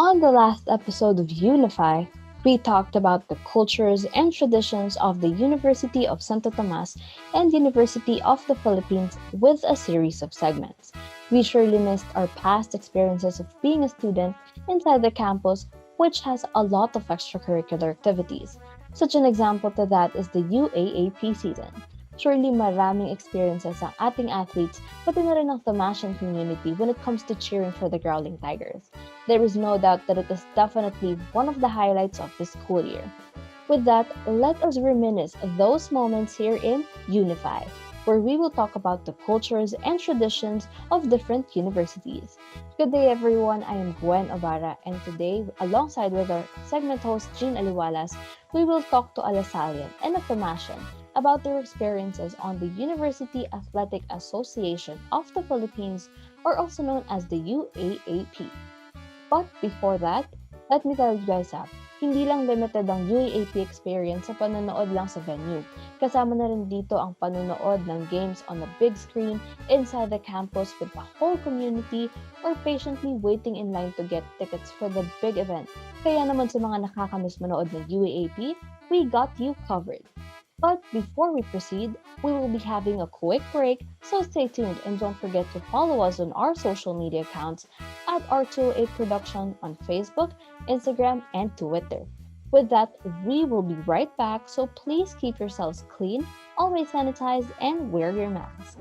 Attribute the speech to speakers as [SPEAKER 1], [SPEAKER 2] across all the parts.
[SPEAKER 1] On the last episode of Unify, we talked about the cultures and traditions of the University of Santo Tomas and University of the Philippines with a series of segments. We surely missed our past experiences of being a student inside the campus, which has a lot of extracurricular activities. Such an example to that is the UAAP season. Surely maraming experiences ang ating athletes, pati na rin ang Tomasian community when it comes to cheering for the Growling Tigers. There is no doubt that it is definitely one of the highlights of the school year. With that, let us reminisce those moments here in Unify, where we will talk about the cultures and traditions of different universities. Good day, everyone. I am Gwen Obara, and today, alongside with our segment host Jean Aliwalas, we will talk to a Lasallian and a Tomasian about their experiences on the University Athletic Association of the Philippines, or also known as the UAAP. But before that, let me tell you guys hindi lang limited ang UAAP experience sa panonood lang sa venue. Kasama na rin dito ang panonood ng games on the big screen inside the campus with the whole community or patiently waiting in line to get tickets for the big event. Kaya naman sa mga nakakamiss manood ng UAAP, we got you covered. But before we proceed, we will be having a quick break, so stay tuned and don't forget to follow us on our social media accounts at R208 Production on Facebook, Instagram, and Twitter. With that, we will be right back, so please keep yourselves clean, always sanitize, and wear your mask.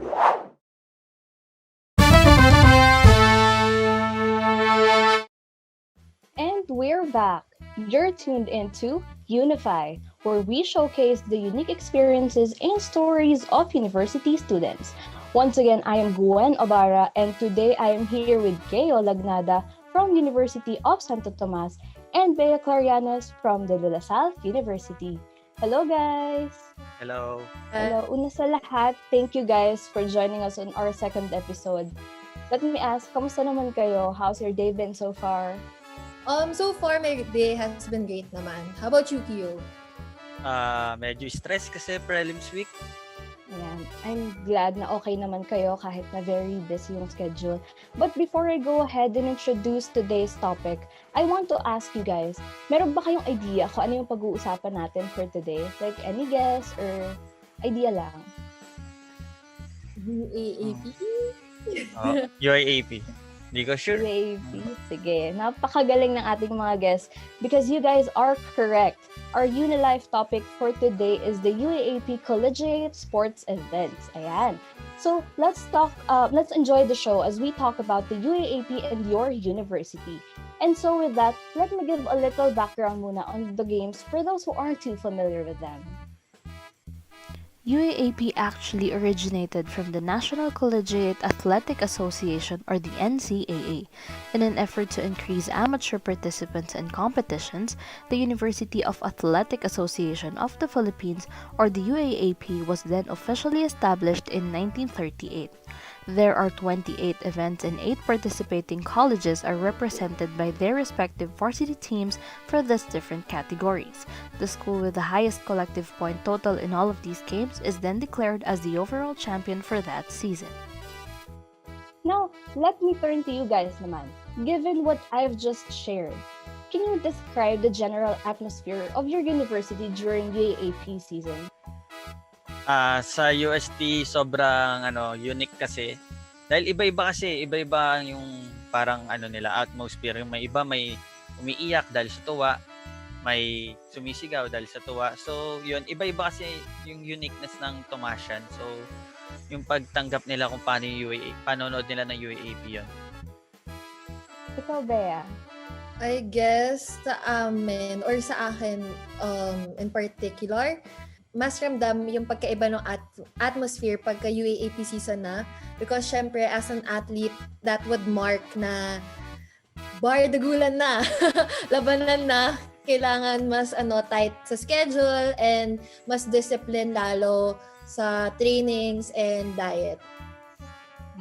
[SPEAKER 1] And we're back. You're tuned into Unify, where we showcase the unique experiences and stories of university students. Once again, I am Gwen Obara, and today I am here with Keo Lagnada from University of Santo Tomas and Bea Clarianes from the La Salle University. Hello, guys!
[SPEAKER 2] Hello.
[SPEAKER 1] Hello. Una sa lahat, thank you guys for joining us on our second episode. Let me ask, kamusta naman kayo? How's your day been so far?
[SPEAKER 3] So far, my day has been great naman. How about you, Keo?
[SPEAKER 2] Medyo stress kasi prelims week.
[SPEAKER 1] Ayan. I'm glad na okay naman kayo kahit na very busy yung schedule. But before I go ahead and introduce today's topic, I want to ask you guys, meron ba kayong idea kung ano yung pag-uusapan natin for today? Like any guess or idea lang?
[SPEAKER 3] UAAP?
[SPEAKER 2] UAAP. Hindi ko sure.
[SPEAKER 1] UAAP. Sige. Napakagaling ng ating mga guests because you guys are correct. Our UniLife topic for today is the UAAP Collegiate Sports Events. Ayan. So, let's enjoy the show as we talk about the UAAP and your university. And so with that, let me give a little background muna on the games for those who aren't too familiar with them.
[SPEAKER 4] UAAP actually originated from the National Collegiate Athletic Association, or the NCAA. In an effort to increase amateur participants in competitions, the University of Athletic Association of the Philippines, or the UAAP, was then officially established in 1938. There are 28 events and 8 participating colleges are represented by their respective varsity teams for these different categories. The school with the highest collective point total in all of these games is then declared as the overall champion for that season.
[SPEAKER 1] Now, let me turn to you guys naman. Given what I've just shared, can you describe the general atmosphere of your university during UAAP season?
[SPEAKER 2] Sa UST sobrang unique kasi dahil iba-iba yung parang nila atmosphere. Yung may iba may umiiyak dahil sa tuwa, may sumisigaw dahil sa tuwa. So, yun, iba-iba kasi yung uniqueness ng Tomasian. So, yung pagtanggap nila kung paano yung panonood nila ng UAAP yun.
[SPEAKER 1] Ikaw, Bea?
[SPEAKER 3] I guess sa amin or sa akin in particular, mas ramdam yung pagkaiba ng atmosphere pagka UAAP season na because syempre as an athlete that would mark na bardagulan na labanan na, kailangan mas tight sa schedule and mas discipline lalo sa trainings and diet.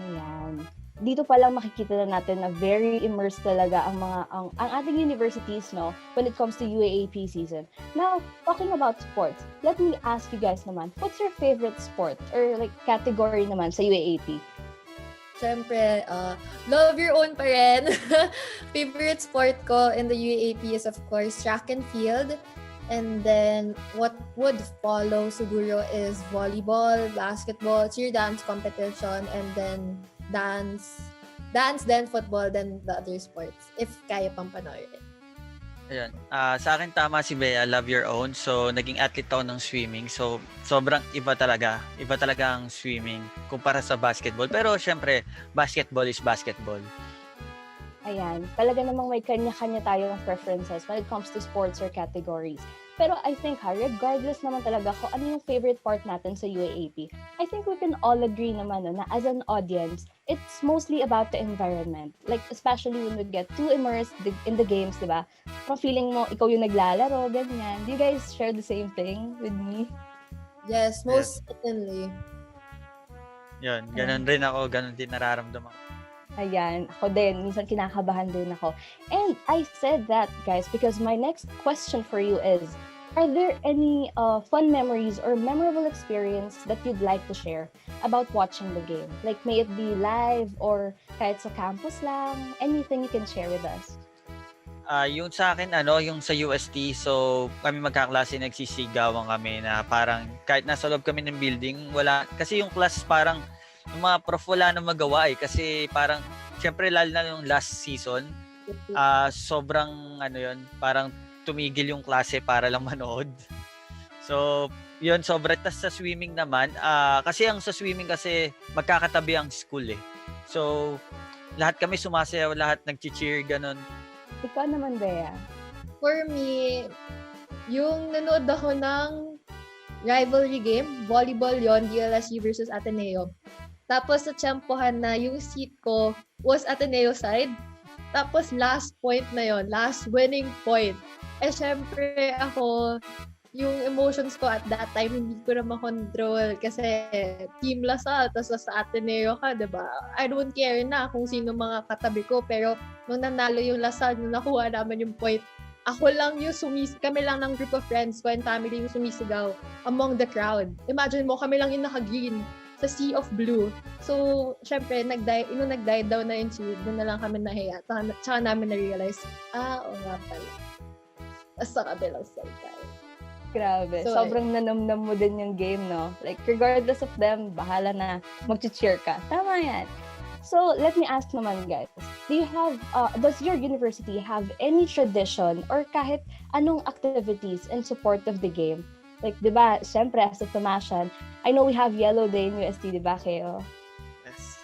[SPEAKER 1] Ayan. Dito pa lang makikita na natin na very immersed talaga ang ating universities, no, when it comes to UAAP season. Now, talking about sports, let me ask you guys naman, what's your favorite sport or like category naman sa UAAP?
[SPEAKER 3] Siyempre, love your own pa rin. Favorite sport ko in the UAAP is of course track and field. And then what would follow siguro is volleyball, basketball, cheer dance competition, and then dance, then football, then the other sports. If kaya pang panoorin.
[SPEAKER 2] Ayun. Sa akin tama si Bea, love your own. So, naging athlete ako ng swimming. So, sobrang iba talaga. Iba talaga ang swimming kumpara sa basketball. Pero, syempre, basketball is basketball.
[SPEAKER 1] Ayan, talaga namang may kanya-kanya tayong preferences when it comes to sports or categories. Pero I think regardless naman talaga kung ano yung favorite part natin sa UAAP, I think we can all agree naman na as an audience, it's mostly about the environment. Like, especially when we get too immersed in the games, di ba? Parang feeling mo, ikaw yung naglalaro, ganyan. Do you guys share the same thing with me?
[SPEAKER 3] Yes, most certainly.
[SPEAKER 2] Yun, ganun rin ako, ganun din nararamdaman ko.
[SPEAKER 1] Ayan, ako din. Minsan kinakabahan din ako. And I said that, guys, because my next question for you is, are there any fun memories or memorable experience that you'd like to share about watching the game? Like, may it be live or kahit sa campus lang, anything you can share with us?
[SPEAKER 2] Yung sa akin, yung sa UST, so kami magkaklase nagsisigawan kami na parang kahit nasa loob kami ng building, wala, kasi yung class parang yung mga prof wala na magawa kasi parang syempre lalo na yung last season sobrang parang tumigil yung klase para lang manood. So yun, sobra. Tas sa swimming naman kasi ang sa swimming kasi magkakatabi ang school so lahat kami sumasayaw, lahat nagchi-cheer, ganun.
[SPEAKER 1] Ikaw naman, Bea.
[SPEAKER 3] For me, yung nanood ako ng rivalry game, volleyball yon, DLSU versus Ateneo. Tapos sa tiyempohan na yung seat ko was Ateneo side. Tapos last point na yon, last winning point. Syempre ako, yung emotions ko at that time, hindi ko na makontrol kasi Team Lasal, tapos sa Ateneo ka, diba? I don't care na kung sino mga katabi ko, pero nung nanalo yung Lasal, nung nakuha naman yung point, ako lang yung kami lang ng group of friends ko and family yung sumisigaw among the crowd. Imagine mo, kami lang yung naka-green sa sea of blue. So, syempre, nag-die down na yung cheer, doon na lang kami nahiya. Tsaka namin na-realize, oo nga pala. Sa kabilang salita.
[SPEAKER 1] Grabe.
[SPEAKER 3] So,
[SPEAKER 1] sobrang nanamnam mo din yung game, no? Like, regardless of them, bahala na mag-cheer ka. Tama yan. So, let me ask naman, guys. Does your university have any tradition or kahit anong activities in support of the game? Like, di ba, syempre, as a Tomasian, I know we have Yellow Day in UST, di ba, Keo?
[SPEAKER 2] Yes.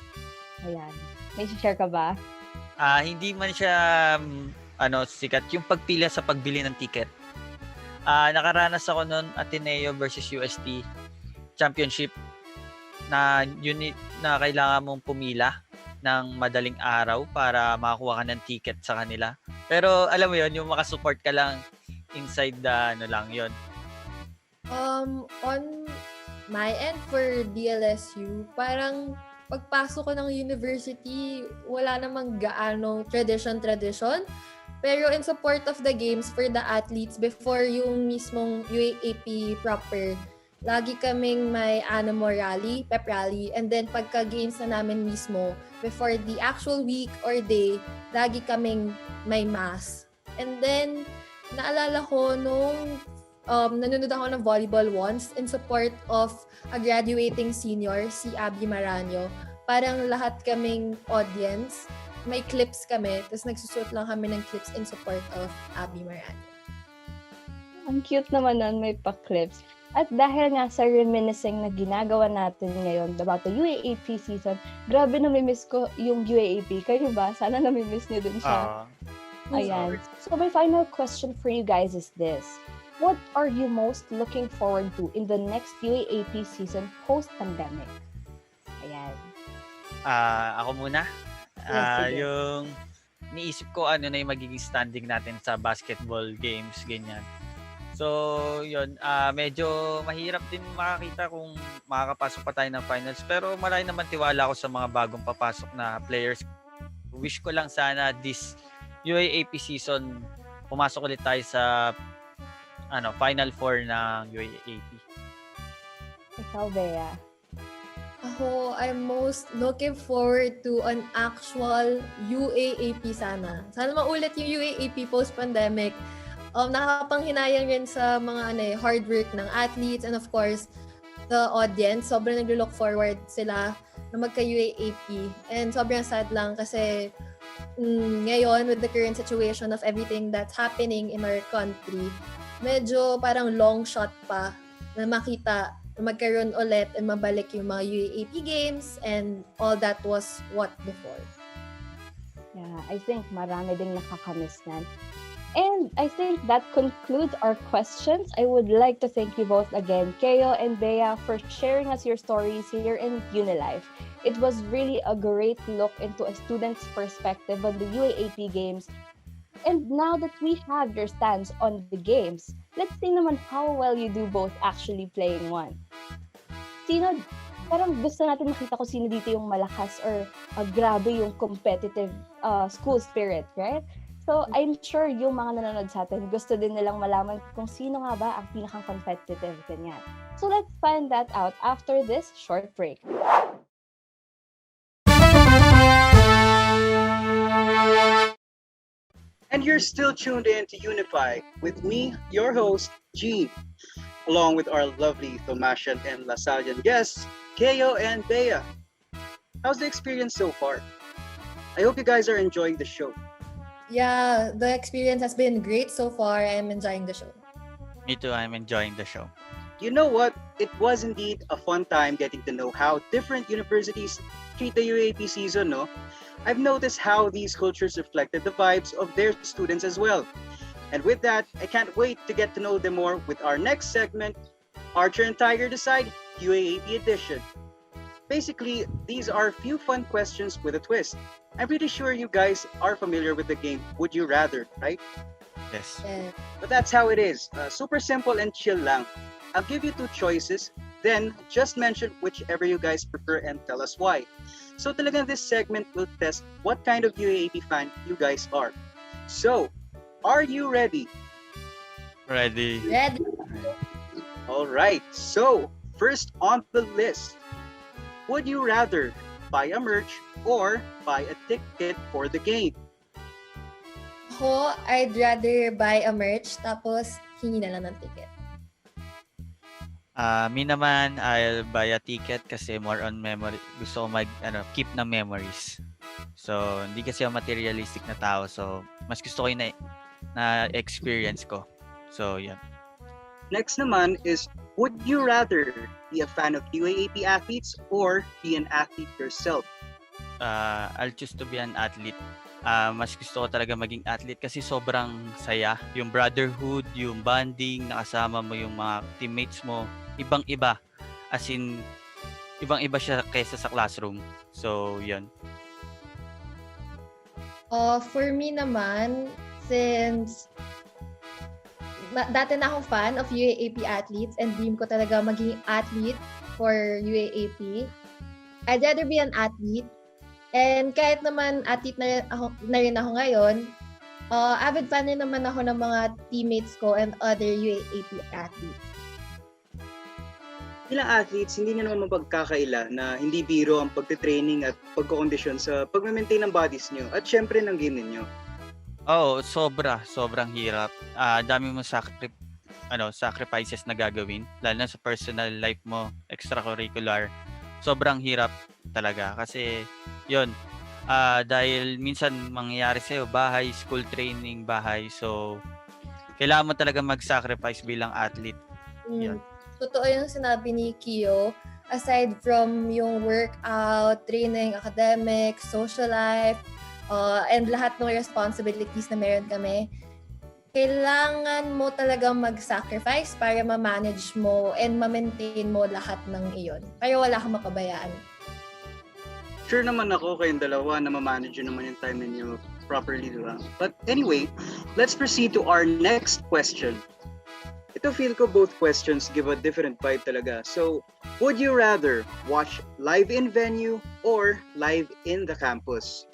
[SPEAKER 1] Ayan. May share ka ba?
[SPEAKER 2] Hindi man siya sikat yung pagpila sa pagbili ng ticket. Nakaranas ako noon Ateneo versus UST championship na unit na kailangan mong pumila ng madaling araw para makakuha ka ng ticket sa kanila. Pero alam mo yon, yung makasupport ka lang inside the lang yon.
[SPEAKER 3] On my end for DLSU, parang pagpasok ko ng university, wala namang gaano tradition. Pero in support of the games for the athletes, before yung mismong UAAP proper, lagi kaming may Animo rally, pep rally, and then pagka games na namin mismo, before the actual week or day, lagi kaming may mass. And then, naalala ko nung nanonood ako ng volleyball once in support of a graduating senior, si Abby Maranyo. Parang lahat kaming audience, may clips kami, tapos nagsusuot lang kami ng clips in support of Abby Maranyo.
[SPEAKER 1] Ang cute naman nun, may pa-clips. At dahil nga sa reminiscing na ginagawa natin ngayon about the UAAP season, grabe namimiss ko yung UAAP. Kayo ba? Sana namimiss niyo din siya. Ayan. So my final question for you guys is this. What are you most looking forward to in the next UAAP season post-pandemic? Ayan.
[SPEAKER 2] Ako muna.
[SPEAKER 1] Yes,
[SPEAKER 2] yung niisip ko na yung magiging standing natin sa basketball games, ganyan. So, yun, medyo mahirap din makakita kung makakapasok pa tayo ng finals. Pero marami naman tiwala ako sa mga bagong papasok na players. Wish ko lang sana this UAAP season pumasok ulit tayo sa Final Four ng UAAP.
[SPEAKER 1] Ikaw, Bea.
[SPEAKER 3] I'm most looking forward to an actual UAAP sana. Sana maulit yung UAAP post-pandemic. Nakakapanghinayang rin sa mga hard work ng athletes and of course, the audience. Sobrang nag-look forward sila na magka-UAAP. And sobrang sad lang kasi ngayon with the current situation of everything that's happening in our country, medyo parang long shot pa na makita na magkaroon ulit and mabalik yung mga UAAP games and all that was what before.
[SPEAKER 1] Yeah, I think marami ding nakakamiss nan. And I think that concludes our questions. I would like to thank you both again, Keo and Bea, for sharing us your stories here in Unilife. It was really a great look into a student's perspective on the UAAP games. And now that we have your stance on the games, let's see naman how well you do both actually playing one. Parang gusto natin makita kung sino dito yung malakas or grabe yung competitive school spirit, right? So, I'm sure yung mga nanonood sa atin, gusto din nilang malaman kung sino nga ba ang pinakang-competitive, ganyan. So, let's find that out after this short break.
[SPEAKER 5] And you're still tuned in to Unify with me, your host, G, along with our lovely Tomasian and Lasallian guests, Keo and Bea. How's the experience so far? I hope you guys are enjoying the show.
[SPEAKER 3] Yeah, the experience has been great so far. I'm enjoying the show.
[SPEAKER 2] Me too, I'm enjoying the show.
[SPEAKER 5] You know what? It was indeed a fun time getting to know how different universities treat the UAP season, no? I've noticed how these cultures reflected the vibes of their students as well. And with that, I can't wait to get to know them more with our next segment, Archer and Tiger Decide UAAP Edition. Basically, these are a few fun questions with a twist. I'm pretty sure you guys are familiar with the game Would You Rather, right?
[SPEAKER 2] Yes.
[SPEAKER 3] Yeah.
[SPEAKER 5] But that's how it is. Super simple and chill lang. I'll give you two choices, then just mention whichever you guys prefer and tell us why. So talagang this segment will test what kind of UAAP fan you guys are. So, are you ready?
[SPEAKER 2] Ready?
[SPEAKER 3] Ready?
[SPEAKER 5] Alright, so first on the list, would you rather buy a merch or buy a ticket for the game?
[SPEAKER 3] I'd rather buy a merch tapos hingi na lang ng ticket.
[SPEAKER 2] Me naman, I'll buy a ticket kasi more on memory. Gusto ko keep na memories. So, hindi kasi ako materialistic na tao. So, mas gusto ko yung na experience ko. So, yun.
[SPEAKER 5] Next naman is, would you rather be a fan of UAAP athletes or be an athlete yourself?
[SPEAKER 2] I'll choose to be an athlete. Mas gusto ko talaga maging athlete kasi sobrang saya. Yung brotherhood, yung bonding, nakasama mo yung mga teammates mo, ibang-iba. As in, ibang-iba siya kaysa sa classroom. So, yun.
[SPEAKER 3] For me naman, since dati na akong fan of UAAP athletes and dream ko talaga maging athlete for UAAP, I'd rather be an athlete. And kahit naman athlete na rin ako ngayon, avid fan rin naman ako ng mga teammates ko and other UAAP athletes.
[SPEAKER 5] Bilang athletes, hindi na naman mapagkakaila na hindi biro ang pagtitraining at pagkokondisyon sa pag-maintain ng bodies nyo at syempre ng game ninyo.
[SPEAKER 2] Sobrang hirap. Dami mo sacrifices na gagawin, lalo na sa personal life mo, extracurricular. Sobrang hirap talaga kasi yun, dahil minsan mangyayari sa'yo bahay, school training, bahay. So, kailangan mo talaga mag-sacrifice bilang athlete. Yun.
[SPEAKER 3] Totoo yung sinabi ni Keo. Aside from yung workout, training, academics, social life, and lahat ng responsibilities na meron kami, kailangan mo talagang mag-sacrifice para ma-manage mo and ma-maintain mo lahat ng iyon. Para wala kang mapabayaan.
[SPEAKER 5] Sure naman ako kayong dalawa na ma-manage yun naman yung time ninyo properly, diba? But anyway, let's proceed to our next question. Ito feel ko both questions give a different vibe talaga. So, would you rather watch live in venue or live in the campus?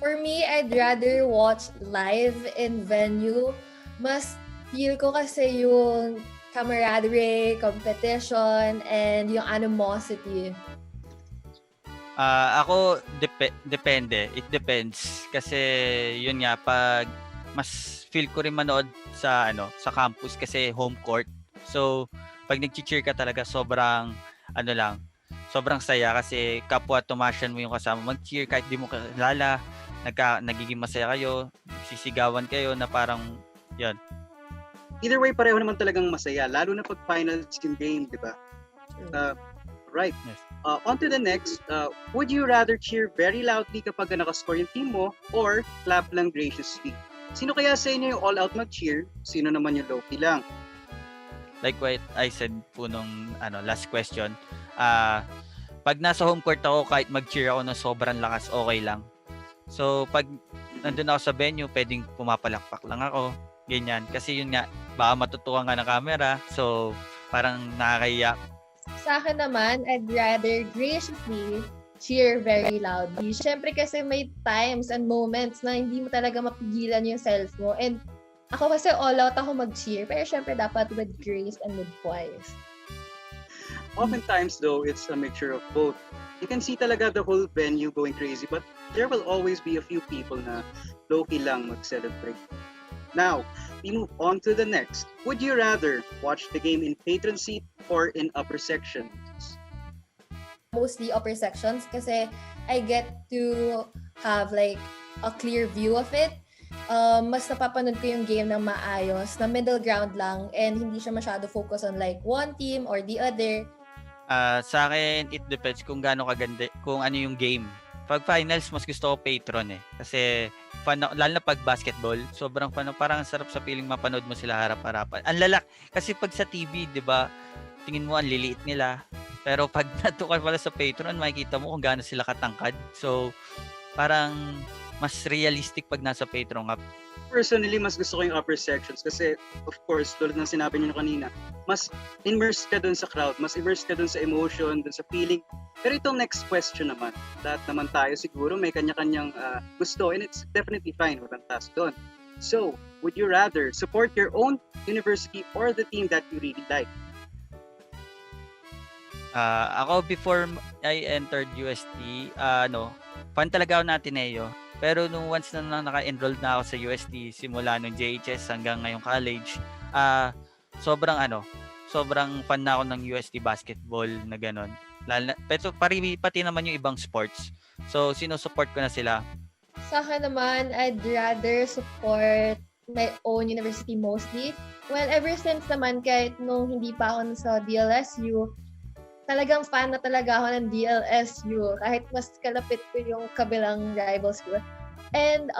[SPEAKER 3] For me, I'd rather watch live in venue. Mas feel ko kasi yung camaraderie, competition, and yung animosity
[SPEAKER 2] Ako, depende. It depends. Kasi, yun nga, pag mas feel ko rin manood sa campus kasi home court. So, pag nag-cheer ka talaga, sobrang saya kasi kapwa Tomasian mo yung kasama mag-cheer kahit di mo kilala, nagiging masaya kayo, sisigawan kayo na parang, yun.
[SPEAKER 5] Either way, pareho naman talagang masaya, lalo na pag finals yung game, di ba? Right.
[SPEAKER 2] Yes.
[SPEAKER 5] On to the next. Would you rather cheer very loudly kapag nakascore yung team mo or clap lang graciously? Sino kaya sa inyo yung all-out mag-cheer? Sino naman yung low-key lang?
[SPEAKER 2] Like what I said po nung last question, pag nasa home court ako, kahit mag-cheer ako ng sobrang lakas, okay lang. So, pag nandun ako sa venue, pwedeng pumapalakpak lang ako, ganyan. Kasi yun nga, baka matutukan ka ng camera, so parang nakakahiya.
[SPEAKER 3] Sa akin naman, I'd rather graciously cheer very loudly. Syempre kasi may times and moments na hindi mo talaga mapigilan yung self mo. And ako kasi all out ako mag-cheer. Pero syempre dapat with grace and with poise.
[SPEAKER 5] Oftentimes though, it's a mixture of both. You can see talaga the whole venue going crazy, but there will always be a few people na low-key lang mag-celebrate. Now, we move on to the next. Would you rather watch the game in patron seat or in upper sections?
[SPEAKER 3] Mostly upper sections kasi I get to have like a clear view of it. Mas napapanood ko yung game ng maayos, na middle ground lang, and hindi siya masyado focus on like one team or the other.
[SPEAKER 2] Sa akin, it depends kung gaano kaganda, kung ano yung game. Pag finals, mas gusto ko patron Kasi, lalo na pag basketball, sobrang parang sarap sa feeling mapanood mo sila harap-harapan. Ang lalak, kasi pag sa TV, di ba, tingin mo ang liliit nila. Pero pag natukan pala sa patron, makikita mo kung gaano sila katangkad. So, parang mas realistic pag nasa patron ka.
[SPEAKER 5] Personally, mas gusto ko yung upper sections kasi, of course, tulad ng sinabi niyo kanina, mas immersed ka dun sa crowd, mas immersed ka dun sa emotion, dun sa feeling. Pero itong next question naman, lahat naman tayo siguro may kanya-kanyang gusto, and it's definitely fine, walang task doon. So, would you rather support your own university or the team that you really like?
[SPEAKER 2] Ako, before I entered UST, fan talaga ako ng Ateneo. Pero nung once na naka-enroll na ako sa UST, simula nung JHS hanggang ngayong college, sobrang fan na ako ng UST basketball na gano'n. Pero pati naman yung ibang sports. So, sinusupport ko na sila.
[SPEAKER 3] Sa akin naman, I'd rather support my own university mostly. Well, ever since naman, kahit nung hindi pa ako sa DLSU, talagang fan na talaga ako ng DLSU kahit mas kalapit ko yung kabilang rivals ko. And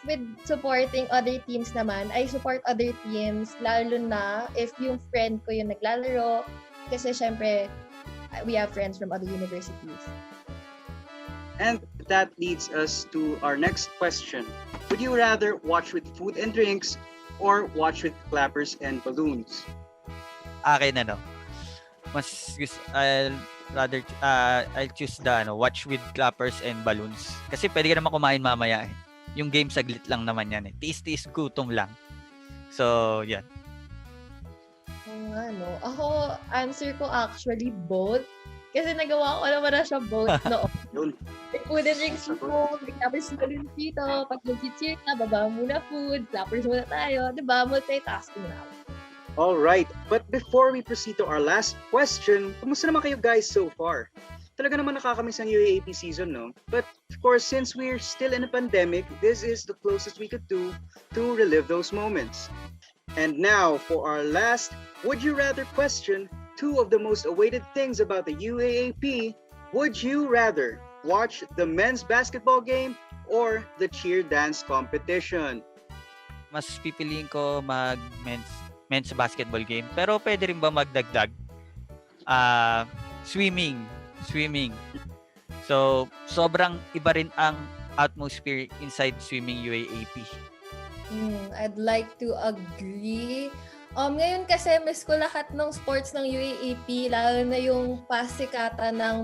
[SPEAKER 3] with supporting other teams naman, I support other teams lalo na if yung friend ko yung naglalaro kasi syempre we have friends from other universities.
[SPEAKER 5] And that leads us to our next question. Would you rather watch with food and drinks or watch with clappers and balloons?
[SPEAKER 2] Akin mas gusto, I'll choose the watch with clappers and balloons. Kasi pwede ka naman kumain mamaya Yung game saglit lang naman yan Tiis-tiis gutom lang. So, yan.
[SPEAKER 3] Ako, answer ko actually both. Kasi nagawa ko naman na siya both noon. Food and drinks mo, clappers balloons dito. Pag mag-cheer ka, baba muna food, clappers muna tayo. Diba? Multitasking na ako.
[SPEAKER 5] All right, but before we proceed to our last question, kumusta naman kayo guys so far? Talaga naman nakakamiss ang UAAP season, no? But of course, since we're still in a pandemic, this is the closest we could do to relive those moments. And now, for our last Would You Rather question, two of the most awaited things about the UAAP. Would you rather watch the men's basketball game or the cheer dance competition?
[SPEAKER 2] Mas pipiliin ko men's basketball game. Pero pwede rin ba magdagdag? Swimming. So, sobrang iba rin ang atmosphere inside swimming UAAP.
[SPEAKER 3] I'd like to agree. Ngayon kasi miss ko lahat ng sports ng UAAP, lalo na yung pasikatan ng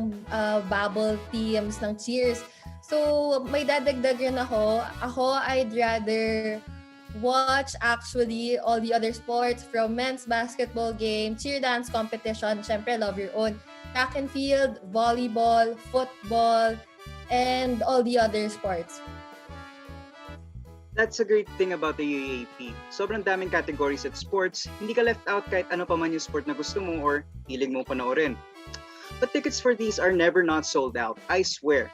[SPEAKER 3] bubble teams, ng cheers. So, may dadagdag rin ako. I'd rather watch actually all the other sports from men's basketball game, cheer dance competition, syempre love your own. track and field, volleyball, football, and all the other sports.
[SPEAKER 5] That's a great thing about the UAAP. Sobrang daming categories at sports, hindi ka left out kahit ano pa man yung sport na gusto mo or hilig mo panoorin. But tickets for these are never not sold out, I swear.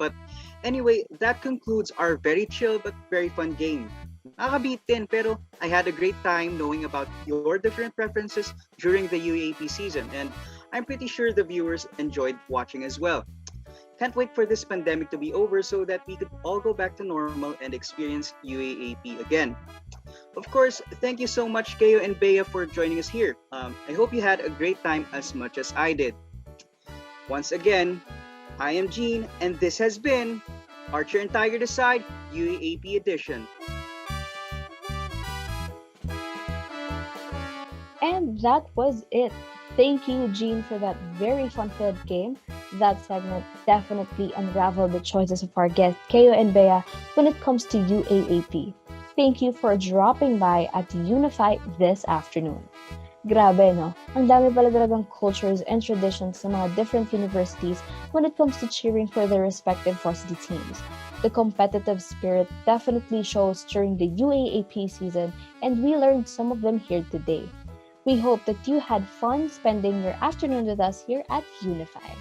[SPEAKER 5] But anyway, that concludes our very chill but very fun game. Nakakabitin, pero I had a great time knowing about your different preferences during the UAAP season, and I'm pretty sure the viewers enjoyed watching as well. Can't wait for this pandemic to be over so that we could all go back to normal and experience UAAP again. Of course, thank you so much, Keo and Bea, for joining us here. I hope you had a great time as much as I did. Once again, I am Gene, and this has been Archer and Tiger Decide UAAP edition.
[SPEAKER 1] And that was it. Thank you, Jean, for that very fun-filled game. That segment definitely unraveled the choices of our guests, Keo and Bea, when it comes to UAAP. Thank you for dropping by at Unify this afternoon. Grabe, no? Ang dami pala talagang cultures and traditions sa mga different universities when it comes to cheering for their respective varsity teams. The competitive spirit definitely shows during the UAAP season, and we learned some of them here today. We hope that you had fun spending your afternoon with us here at Unify.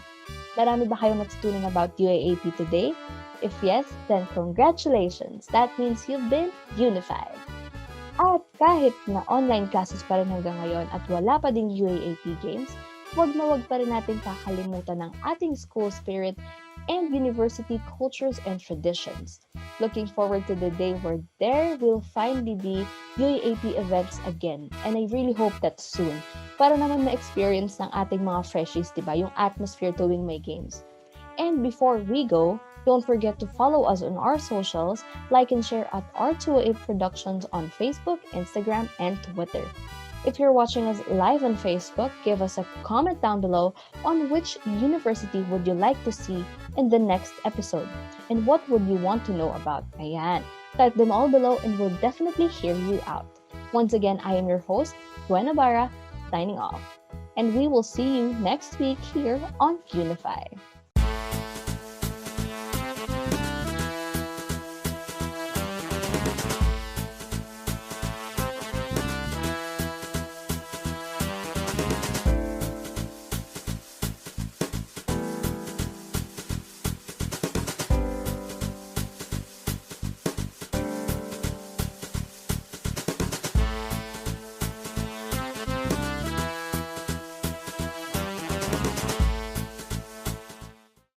[SPEAKER 1] Marami ba kayong natutunan about UAAP today? If yes, then congratulations! That means you've been unified. At kahit na online classes pa rin hanggang ngayon at wala pa ding UAAP games, wag pa rin natin kakalimutan ng ating school spirit and university cultures and traditions. Looking forward to the day where there will finally be UAAP events again. And I really hope that's soon. Para naman ma-experience ng ating mga freshies, diba? Yung atmosphere tuwing may games. And before we go, don't forget to follow us on our socials, like and share at R208 Productions on Facebook, Instagram, and Twitter. If you're watching us live on Facebook, give us a comment down below on which university would you like to see in the next episode, and what would you want to know about. Ayan, type them all below and we'll definitely hear you out. Once again, I am your host, Gwen Ibarra, signing off. And we will see you next week here on Unify.